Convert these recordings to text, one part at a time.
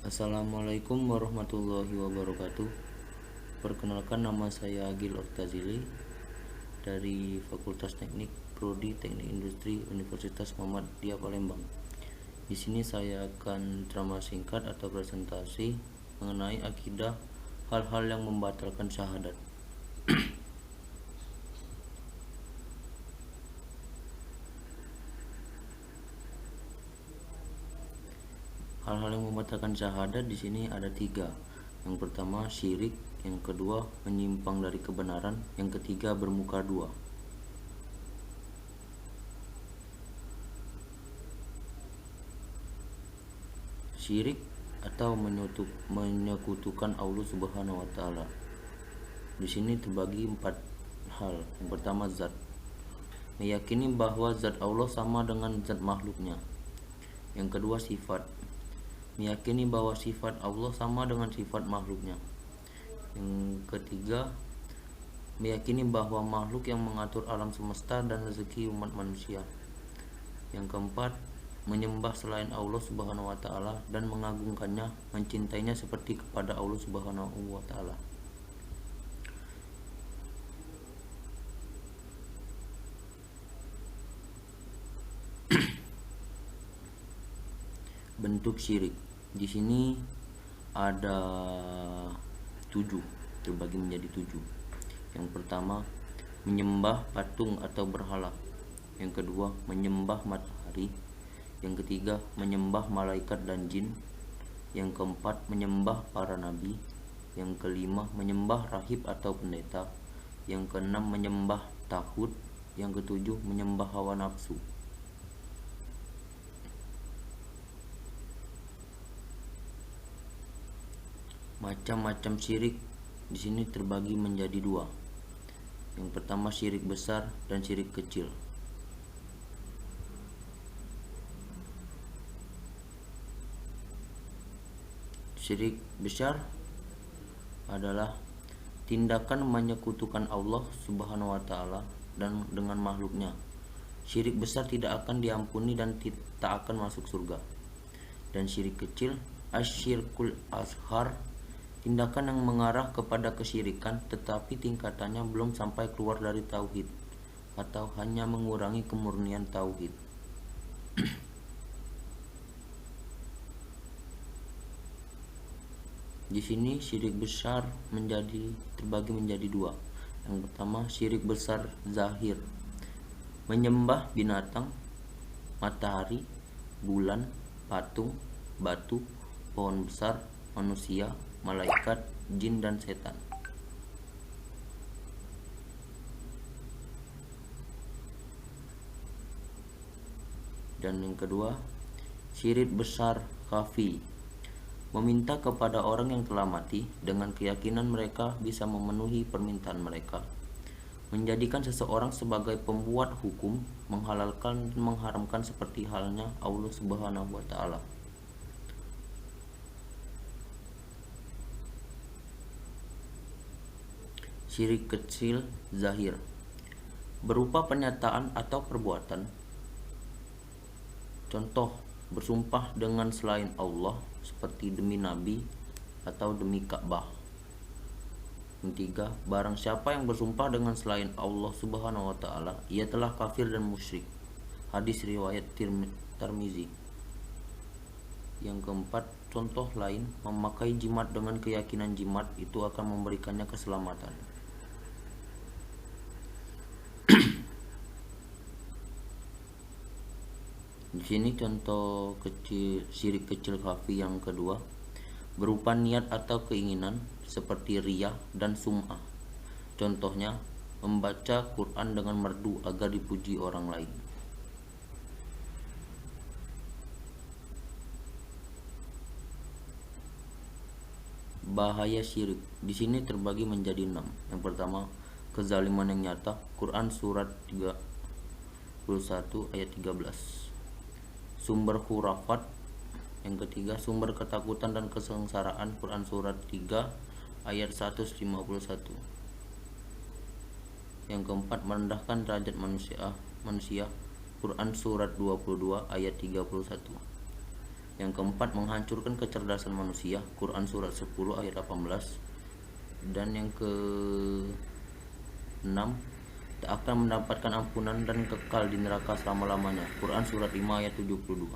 Assalamualaikum warahmatullahi wabarakatuh. Perkenalkan, nama saya Agil Oktazili dari Fakultas Teknik Prodi Teknik Industri Universitas Muhammadiyah Palembang. Di sini saya akan ceramah singkat atau presentasi mengenai akidah, hal-hal yang membatalkan syahadat. Hal-hal yang membatalkan syahadat di sini ada 3. Yang pertama syirik, yang kedua menyimpang dari kebenaran, yang ketiga bermuka dua. Syirik atau menyekutukan Allah Subhanahu wa taala. Di sini terbagi 4 hal. Yang pertama zat. Meyakini bahwa zat Allah sama dengan zat makhluknya. Yang kedua sifat. Meyakini bahwa sifat Allah sama dengan sifat makhluknya. Yang ketiga, meyakini bahwa makhluk yang mengatur alam semesta dan rezeki umat manusia. Yang keempat, menyembah selain Allah Subhanahu wa taala dan mengagungkannya, mencintainya seperti kepada Allah Subhanahu wa taala. Bentuk syirik di sini ada 7, terbagi menjadi 7. Yang pertama, menyembah patung atau berhala. Yang kedua, menyembah matahari. Yang ketiga, menyembah malaikat dan jin. Yang keempat, menyembah para nabi. Yang kelima, menyembah rahib atau pendeta. Yang keenam, menyembah taghut. Yang ketujuh, menyembah hawa nafsu. Macam-macam syirik di sini terbagi menjadi 2. Yang pertama syirik besar dan syirik kecil. Syirik besar adalah tindakan menyekutukan Allah Subhanahu wa taala dan dengan makhluknya. Syirik besar tidak akan diampuni dan tak akan masuk surga. Dan syirik kecil, asyirkul azhar, tindakan yang mengarah kepada kesyirikan tetapi tingkatannya belum sampai keluar dari tauhid atau hanya mengurangi kemurnian tauhid. Di sini syirik besar terbagi menjadi 2. Yang pertama syirik besar zahir, menyembah binatang, matahari, bulan, patung, batu, pohon besar, manusia, malaikat, jin dan setan. Dan yang kedua, syirik besar khafi, meminta kepada orang yang telah mati dengan keyakinan mereka bisa memenuhi permintaan mereka, menjadikan seseorang sebagai pembuat hukum, menghalalkan dan mengharamkan seperti halnya Allah Subhanahu wa taala. Syirik kecil zahir, berupa pernyataan atau perbuatan. Contoh, bersumpah dengan selain Allah seperti demi Nabi atau demi Ka'bah. Yang ketiga, barang siapa yang bersumpah dengan selain Allah Subhanahu wa taala, ia telah kafir dan musyrik. Hadis riwayat Tirmizi. Yang keempat, contoh lain, memakai jimat dengan keyakinan jimat itu akan memberikannya keselamatan. Di sini contoh syirik kecil khafi yang kedua, berupa niat atau keinginan seperti riyah dan sum'ah. Contohnya, membaca Quran dengan merdu agar dipuji orang lain. Bahaya syirik di sini terbagi menjadi 6. Yang pertama, kezaliman yang nyata. Quran surat 31 ayat 13. Sumber khurafat. Yang ketiga, sumber ketakutan dan kesengsaraan. Quran surat 3 ayat 151. Yang keempat, merendahkan derajat manusia. Quran surat 22 ayat 31. Yang keempat, menghancurkan kecerdasan manusia, Quran surat 10 ayat 18. Dan yang ke-6, tak akan mendapatkan ampunan dan kekal di neraka selama-lamanya, Quran surat 5 ayat 72.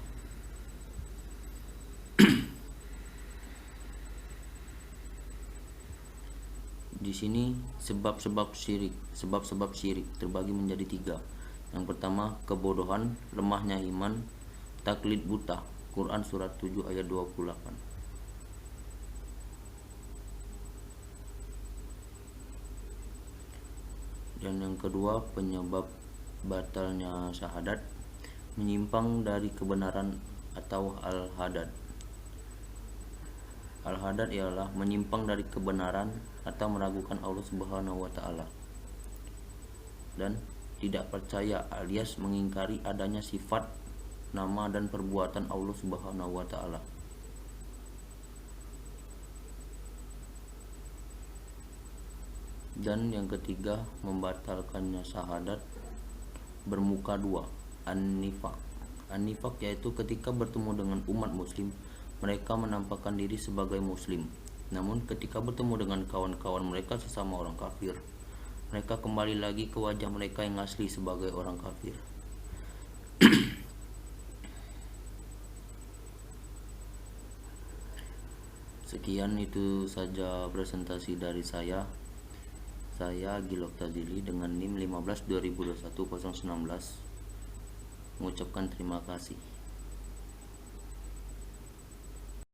Di sini sebab-sebab syirik terbagi menjadi 3. Yang pertama, kebodohan, lemahnya iman, taklid buta, Quran surat 7 ayat 28. Dan yang kedua, penyebab batalnya syahadat, menyimpang dari kebenaran atau al-hadad. Al-hadad ialah menyimpang dari kebenaran atau meragukan Allah Subhanahu wa taala. Dan tidak percaya alias mengingkari adanya sifat, nama dan perbuatan Allah Subhanahu wa taala. Dan yang ketiga, membatalkannya syahadat bermuka dua, an-nifaq. An-nifaq yaitu ketika bertemu dengan umat muslim, mereka menampakkan diri sebagai muslim, namun ketika bertemu dengan kawan-kawan mereka sesama orang kafir, mereka kembali lagi ke wajah mereka yang asli sebagai orang kafir. Sekian itu saja presentasi dari saya. Saya Gilok Tazili dengan NIM 15 2021 016 mengucapkan terima kasih.